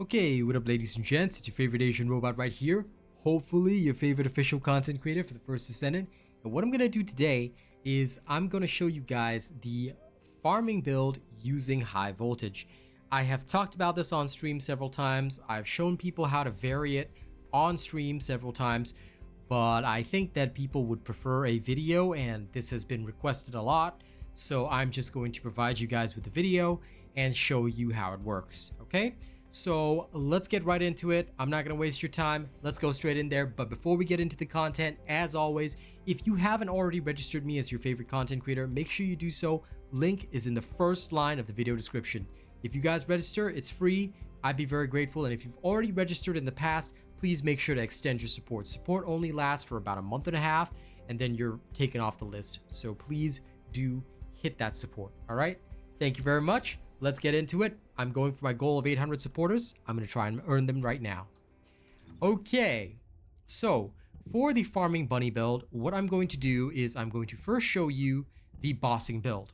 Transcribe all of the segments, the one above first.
Okay, what up ladies and gents, it's your favorite Asian robot right here. Hopefully your favorite official content creator for the First Descendant. And what I'm going to do today is I'm going to show you guys the farming build using high voltage. I have talked about this on stream several times. I've shown people how to vary it on stream several times. But I think that people would prefer a video, and this has been requested a lot. So I'm just going to provide you guys with the video and show you how it works, okay? So let's get right into it. I'm not going to waste your time. Let's go straight in there. But before we get into the content, as always, if you haven't already registered me as your favorite content creator, make sure you do so. Link is in the first line of the video description. If you guys register, it's free. I'd be very grateful. And if you've already registered in the past, please make sure to extend your support. Support only lasts for about a month and a half, and then you're taken off the list. So please do hit that support. All right. Thank you very much. Let's get into it. I'm going for my goal of 800 supporters. I'm going to try and earn them right now. Okay, so for the farming bunny build, what I'm going to do is I'm going to first show you the bossing build.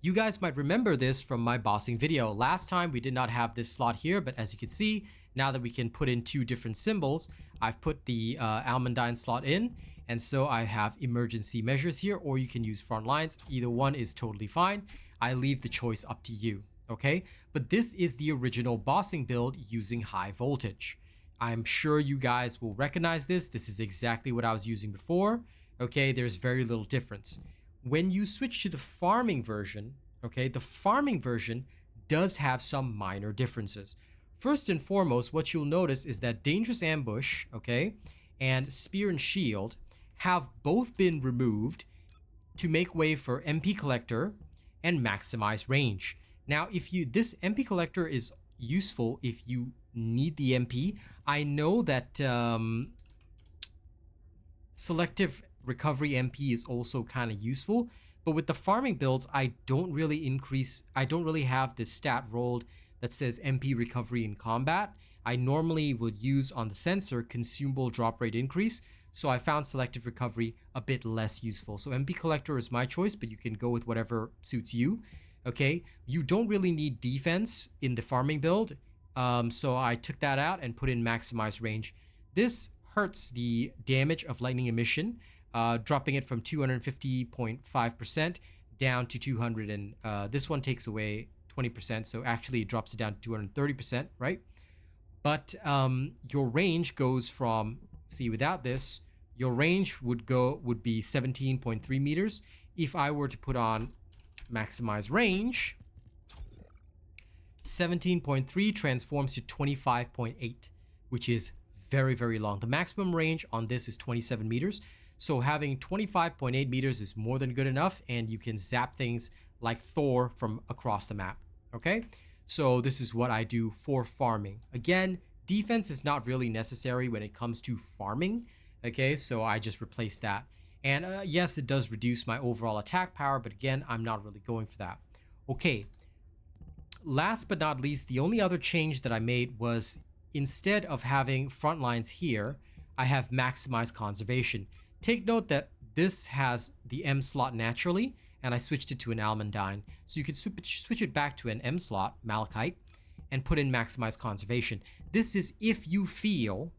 You guys might remember this from my bossing video. Last time we did not have this slot here, but as you can see, now that we can put in two different symbols, I've put the almondine slot in. And so I have emergency measures here, or you can use front lines. Either one is totally fine. I leave the choice up to you, okay? But this is the original bossing build using high voltage. I'm sure you guys will recognize this. This is exactly what I was using before, okay? There's very little difference. When you switch to the farming version, okay, the farming version does have some minor differences. First and foremost, what you'll notice is that Dangerous Ambush, okay, and Spear and Shield have both been removed to make way for MP Collector and maximize range. Now, this MP Collector is useful if you need the MP. I know that Selective Recovery MP is also kind of useful, but with the farming builds, I don't really have this stat rolled that says MP Recovery in combat. I normally would use on the sensor consumable drop rate increase, so I found Selective Recovery a bit less useful. So MP Collector is my choice, but you can go with whatever suits you, okay? You don't really need defense in the farming build, so I took that out and put in Maximize Range. This hurts the damage of lightning emission, dropping it from 250.5% down to 200, and this one takes away 20%, so actually it drops it down to 230%, right? But your range goes from, see, without this, your range would be 17.3 meters. If I were to put on maximize range, 17.3 transforms to 25.8, which is very, very long. The maximum range on this is 27 meters. So having 25.8 meters is more than good enough, and you can zap things like Thor from across the map, okay? So this is what I do for farming. Again, defense is not really necessary when it comes to farming, okay? So I just replace that. And yes, it does reduce my overall attack power, but again, I'm not really going for that. Okay, last but not least, the only other change that I made was instead of having front lines here, I have maximize conservation. Take note that this has the M slot naturally, and I switched it to an almondine. So you could switch it back to an M slot, malachite, and put in maximize conservation. This is if you feel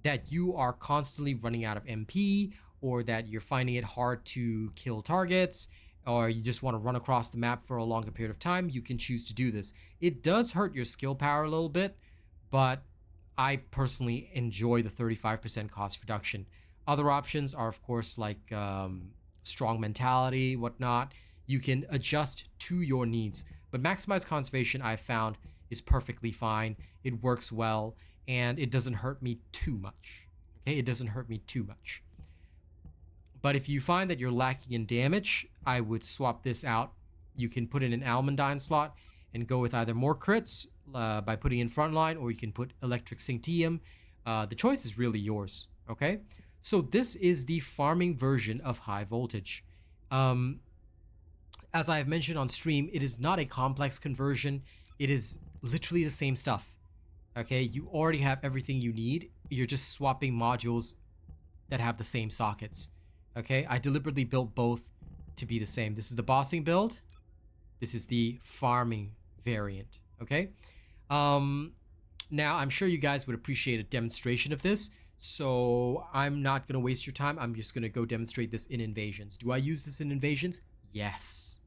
that you are constantly running out of MP, or that you're finding it hard to kill targets, or you just want to run across the map for a longer period of time, you can choose to do this. It does hurt your skill power a little bit, but I personally enjoy the 35% cost reduction. Other options are, of course, like strong mentality, whatnot. You can adjust to your needs, but maximize conservation I've found is perfectly fine. It works well, and it doesn't hurt me too much. Okay, it doesn't hurt me too much. But if you find that you're lacking in damage, I would swap this out. You can put in an almondine slot and go with either more crits by putting in frontline, or you can put electric Cinctium. The choice is really yours, okay? So this is the farming version of high voltage. As I have mentioned on stream, it is not a complex conversion. It is literally the same stuff, okay? You already have everything you need. You're just swapping modules that have the same sockets, okay? I deliberately built both to be the same. This is the bossing build. This is the farming variant, okay? Now, I'm sure you guys would appreciate a demonstration of this, so I'm not going to waste your time. I'm just going to go demonstrate this in invasions. Do I use this in invasions? Yes.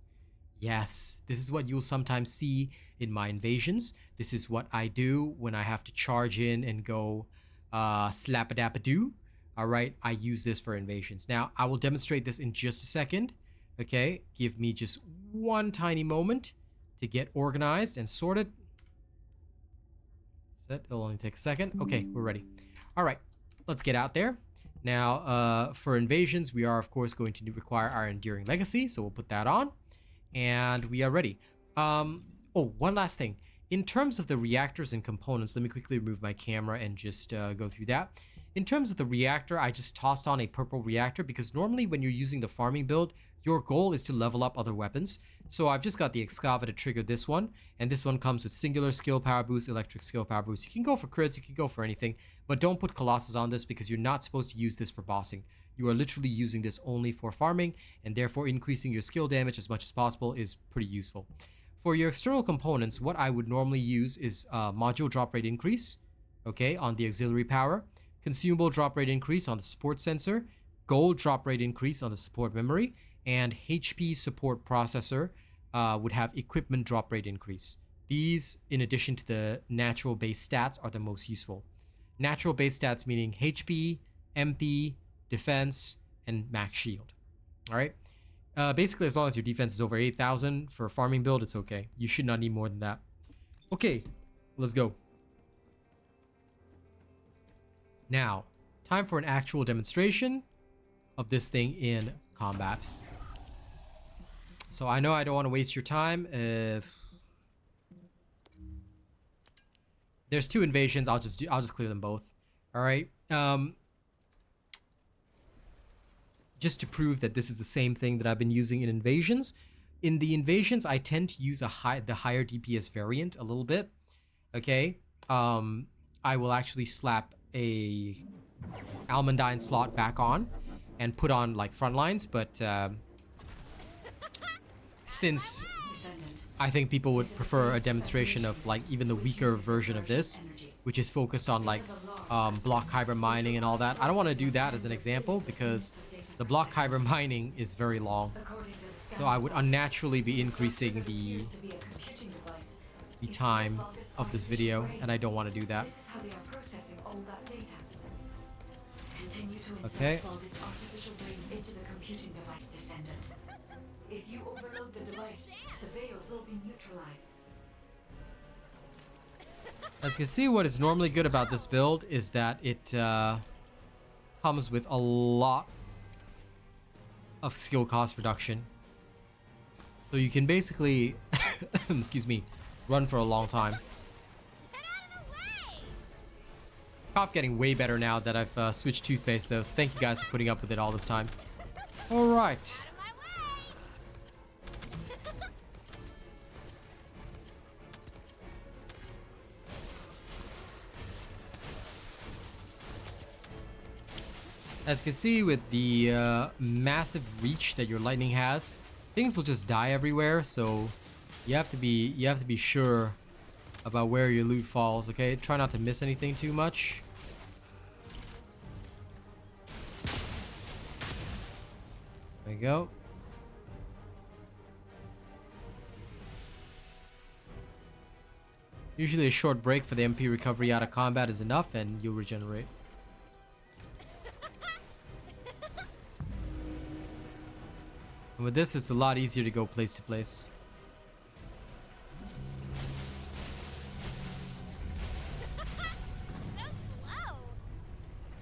Yes. This is what you'll sometimes see in my invasions. This is what I do when I have to charge in and go slap-a-dap-a-doo. All right, I use this for invasions. Now, I will demonstrate this in just a second. Okay, give me just one tiny moment to get organized and sorted. It'll only take a second. Okay, we're ready. All right, let's get out there. Now, for invasions, we are, of course, going to require our Enduring Legacy, so we'll put that on. And we are ready. Oh, one last thing. In terms of the reactors and components, let me quickly remove my camera and just go through that. In terms of the reactor, I just tossed on a purple reactor because normally when you're using the farming build, your goal is to level up other weapons. So I've just got the Excava to trigger this one, and this one comes with singular skill power boost, electric skill power boost. You can go for crits, you can go for anything, but don't put Colossus on this because you're not supposed to use this for bossing. You are literally using this only for farming, and therefore increasing your skill damage as much as possible is pretty useful. For your external components, what I would normally use is module drop rate increase, okay, on the auxiliary power, consumable drop rate increase on the support sensor, gold drop rate increase on the support memory, and HP support processor would have equipment drop rate increase. These, in addition to the natural base stats, are the most useful. Natural base stats meaning HP, MP, defense, and max shield. All right. Basically, as long as your defense is over 8,000 for a farming build, it's okay. You should not need more than that. Okay, let's go. Now, time for an actual demonstration of this thing in combat. So I know I don't want to waste your time. There's two invasions. I'll just clear them both. All right. Just to prove that this is the same thing that I've been using in invasions. In the invasions, I tend to use the higher DPS variant a little bit. Okay. I will actually slap a Almondine slot back on and put on like front lines, but since I think people would prefer a demonstration of like even the weaker version of this, which is focused on like block hyper mining and all that, I don't want to do that as an example because the block hyper mining is very long, so I would unnaturally be increasing the time of this video, and I don't want to do that. Okay. If you overload the device, the veil will be neutralized. As you can see, what is normally good about this build is that it comes with a lot of skill cost reduction. So you can basically, excuse me, run for a long time. Cough getting way better now that I've switched toothpaste though, so thank you guys for putting up with it all this time. Alright. As you can see, with the massive reach that your lightning has, things will just die everywhere, so you have to be sure about where your loot falls, okay? Try not to miss anything too much. There we go. Usually a short break for the MP recovery out of combat is enough and you'll regenerate. And with this, it's a lot easier to go place to place.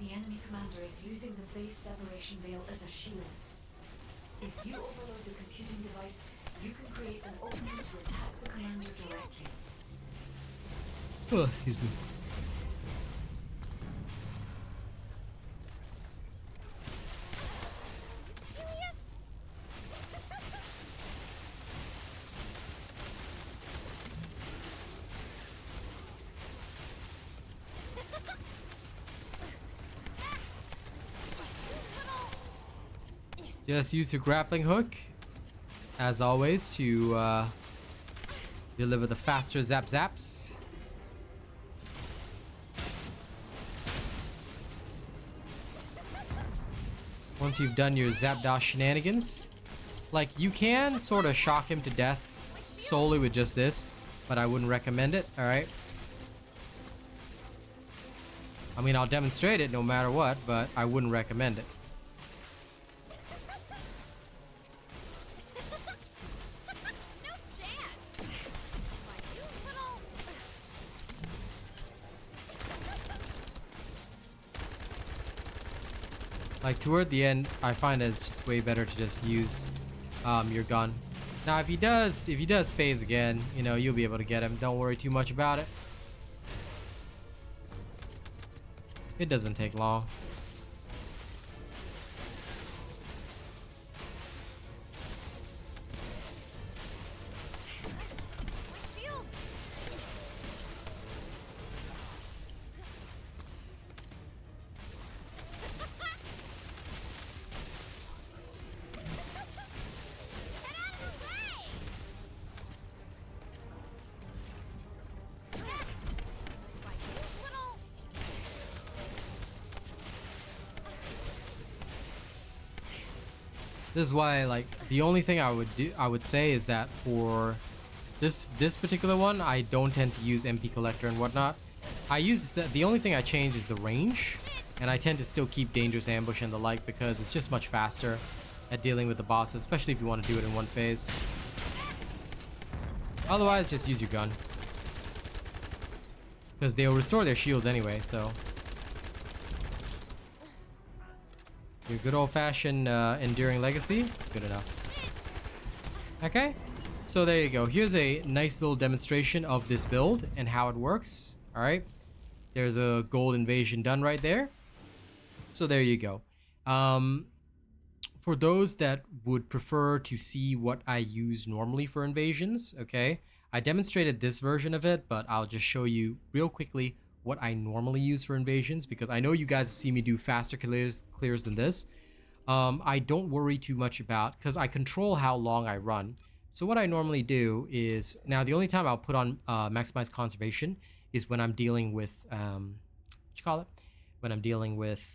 The enemy commander is using the phase separation veil as a shield. If you overload the computing device, you can create an opening to attack the commander directly. Oh, excuse me. Just use your grappling hook, as always, to deliver the faster zap zaps. Once you've done your Zapdos shenanigans. Like, you can sort of shock him to death solely with just this, but I wouldn't recommend it, alright? I mean, I'll demonstrate it no matter what, but I wouldn't recommend it. Like, toward the end, I find that it's just way better to just use your gun. Now, if he does phase again, you know, you'll be able to get him. Don't worry too much about it. It doesn't take long. This is why, like, the only thing I would say is that for this particular one, I don't tend to use MP collector and whatnot. The only thing I change is the range, and I tend to still keep dangerous ambush and the like because it's just much faster at dealing with the bosses, especially if you want to do it in one phase. Otherwise, just use your gun because they'll restore their shields anyway. So your good old-fashioned enduring legacy, good enough. Okay, so there you go. Here's a nice little demonstration of this build and how it works. All right, there's a gold invasion done right there. So there you go. For those that would prefer to see what I use normally for invasions, okay, I demonstrated this version of it, but I'll just show you real quickly what I normally use for invasions, because I know you guys have seen me do faster clears than this. I don't worry too much about, because I control how long I run. So what I normally do is, now the only time I'll put on maximize conservation is when I'm dealing with, when I'm dealing with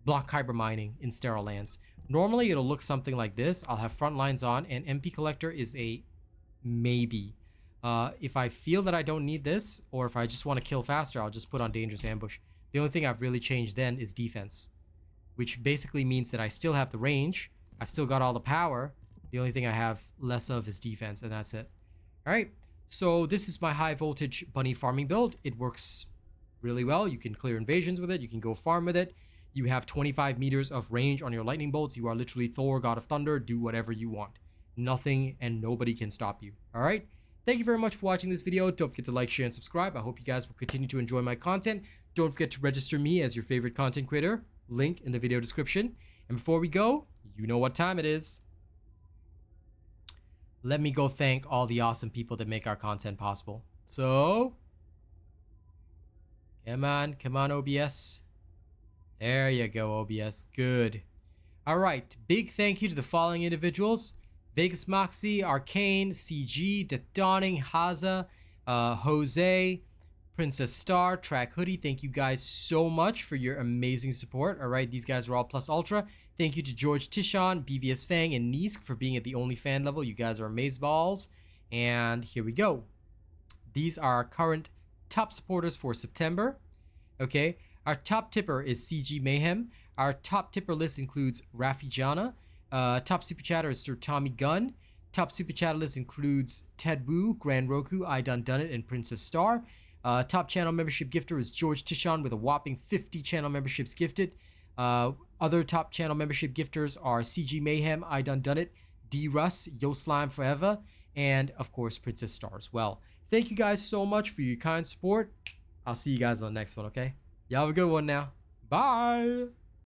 block kyber mining in sterile lands. Normally it'll look something like this. I'll have front lines on, and MP collector is a maybe. If I feel that I don't need this, or if I just want to kill faster, I'll just put on dangerous ambush. The only thing I've really changed then is defense, which basically means that I still have the range. I've still got all the power. The only thing I have less of is defense, and that's it. All right, so this is my high voltage bunny farming build. It works really well. You can clear invasions with it. You can go farm with it. You have 25 meters of range on your lightning bolts. You are literally Thor, God of Thunder. Do whatever you want. Nothing and nobody can stop you. All right. Thank you very much for watching this video. Don't forget to like, share, and subscribe. I hope you guys will continue to enjoy my content. Don't forget to register me as your favorite content creator. Link in the video description. And before we go, you know what time it is. Let me go thank all the awesome people that make our content possible. So, come on, OBS. There you go, OBS. Good. All right. Big thank you to the following individuals: Vegas Moxie, Arcane, CG, Death Dawning, Haza, Jose, Princess Star, Track Hoodie. Thank you guys so much for your amazing support. All right, these guys are all plus ultra. Thank you to George Tishon, BVS Fang, and Nisk for being at the only fan level. You guys are amazeballs. And here we go. These are our current top supporters for September. Okay, our top tipper is CG Mayhem. Our top tipper list includes Rafi Jana. Top super chatter is Sir Tommy Gunn. Top super chatter list includes Ted Wu, Grand Roku, I Done It, and Princess Star. Top channel membership gifter is George Tishon with a whopping 50 channel memberships gifted. Other top channel membership gifters are CG Mayhem, I Done It, D Russ, Yo Slime Forever, and of course Princess Star as well. Thank you guys so much for your kind support. I'll see you guys on the next one, okay? Y'all have a good one now. Bye!